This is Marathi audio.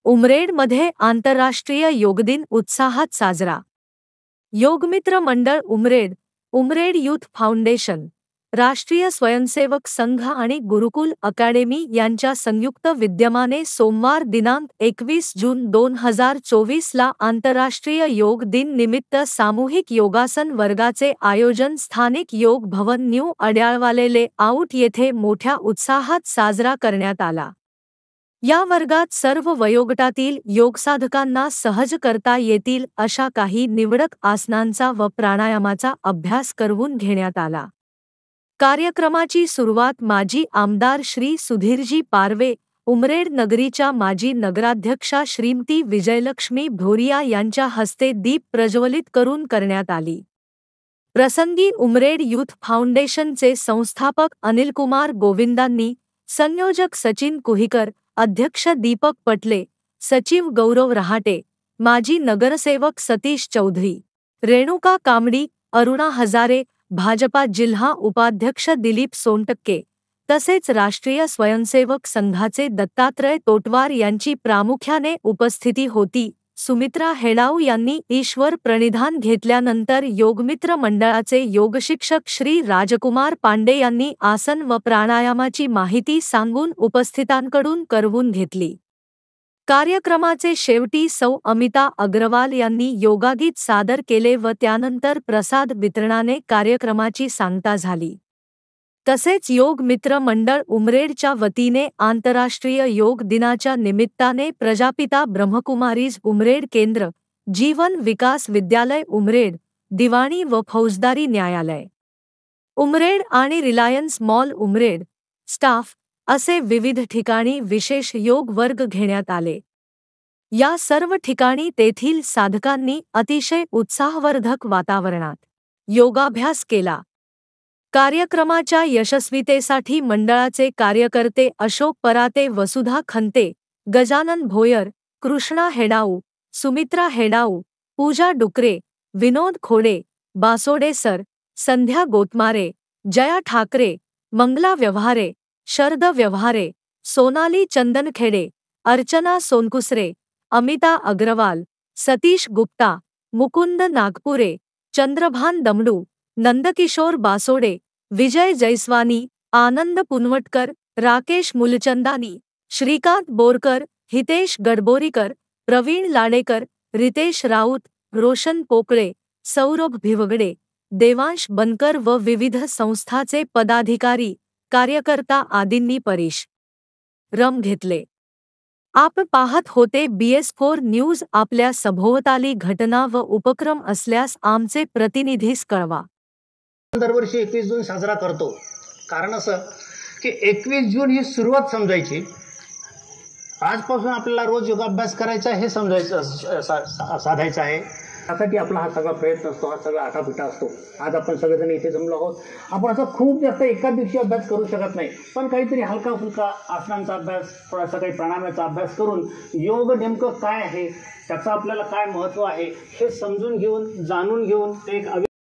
उमरेडमध्ये आंतरराष्ट्रीय योग दिन उत्साहात साजरा। योगमित्र मंडळ उमरेड, उमरेड यूथ फाउंडेशन, राष्ट्रीय स्वयंसेवक संघ आणि गुरुकुल अकॅडमी यांच्या संयुक्त विद्यमाने सोमवार दिनांक 21 जून 2024 ला आंतरराष्ट्रीय योग दिन निमित्त सामूहिक योगासन वर्गाचे आयोजन स्थानिक योग भवन न्यू अड्याळवाले लेआउट येथे मोठ्या उत्साहात साजरा करण्यात आला। या वर्गात सर्व वयोगटातील योगसाधकांना सहज करता येतील अशा काही निवडक आसनांचा व प्राणायामाचा अभ्यास करवून घेण्यात आला। कार्यक्रमाची सुरुवात माजी आमदार श्री सुधीरजी पारवे, उमरेड नगरीच्या माजी नगराध्यक्षा श्रीमती विजयलक्ष्मी भोरिया यांच्या हस्ते दीप प्रज्वलित करून करण्यात आली। प्रसंगी उमरेड यूथ फाउंडेशनचे संस्थापक अनिलकुमार गोविंदांनी, संयोजक सचिन कुहीकर, अध्यक्ष दीपक पटले, सचिव गौरव रहाटे, माजी नगरसेवक सतीश चौधरी, रेणुका कामडी, अरुणा हजारे, भाजपा जिल्हा उपाध्यक्ष दिलीप सोनटक्के तसेच राष्ट्रीय स्वयंसेवक संघाचे दत्तात्रय तोटवार यांची प्रामुख्याने उपस्थिती होती। सुमित्रा हेडाऊ यांनी ईश्वर प्रणिधान घेतल्यानंतर योगमित्र मंडळाचे योगशिक्षक श्री राजकुमार पांडे यांनी आसन व प्राणायामाची माहिती सांगून उपस्थितांकडून करवून घेतली। कार्यक्रमाचे शेवटी सौ अमिता अग्रवाल यांनी योगागीत सादर केले व त्यानंतर प्रसाद वितरणाने कार्यक्रमाची सांगता झाली। तसेच योग मित्र मंडळ उमरेडच्या वतीने आंतरराष्ट्रीय योग दिनाच्या निमित्ताने प्रजापिता ब्रह्मकुमारीज उमरेड केंद्र, जीवन विकास विद्यालय उमरेड, दिवाणी व फौजदारी न्यायालय उमरेड आणि रिलायन्स मॉल उमरेड, स्टाफ असे विविध ठिकाणी विशेष योग वर्ग घेण्यात आले। या सर्व ठिकाणी तेथील साधकांनी अतिशय उत्साहवर्धक वातावरणात योगाभ्यास केला। कार्यक्रमाच्या यशस्वीतेसाठी मंडळाचे कार्यकर्ते अशोक पराते, वसुधा खंते, गजानन भोयर, कृष्णा हेडाऊ, सुमित्रा हेडाऊ, पूजा डुकरे, विनोद खोडे, बासोडे सर, संध्या गोतमारे, जया ठाकरे, मंगला व्यवहारे, शरद व्यवहारे, सोनाली चंदनखेडे, अर्चना सोनकुसरे, अमिता अग्रवाल, सतीश गुप्ता, मुकुंद नागपुरे, चंद्रभान दमडू, नंदकिशोर बासोडे, विजय जैस्वानी, आनंद पुनवटकर, राकेश मुलचंदानी, श्रीकांत बोरकर, हितेश गडबोरीकर, प्रवीण लाडेकर, रितेश राऊत, रोशन पोकळे, सौरभ भिवगडे, देवांश बनकर व विविध संस्थाचे पदाधिकारी, कार्यकर्ता आदींनी परिश्रम घेतले। आप पाहत होते BS4 न्यूज। आपल्या सभोवताली घटना व उपक्रम असल्यास आमचे प्रतिनिधीस कळवा। दरवर्षी 21 जून साजरा करतो। कारण असं की 21 जून ही सुरुवात समजायची, आजपासून आपल्याला रोज योगाभ्यास करायचा हे समजायचं, साधायचं आहे। त्यासाठी आपला हा सगळा प्रयत्न असतो, हा सगळा आटापिटा असतो। आज आपण सगळेजण इथे जमलो आहोत। आपण असं खूप जास्त एका दिवशी अभ्यास करू शकत नाही, पण काहीतरी हलका फुलका आसनांचा अभ्यास, थोडासा काही प्राणायामाचा अभ्यास करून योग नेमकं काय आहे, त्याचं आपल्याला काय महत्त्व आहे हे समजून घेऊन, जाणून घेऊन ते एक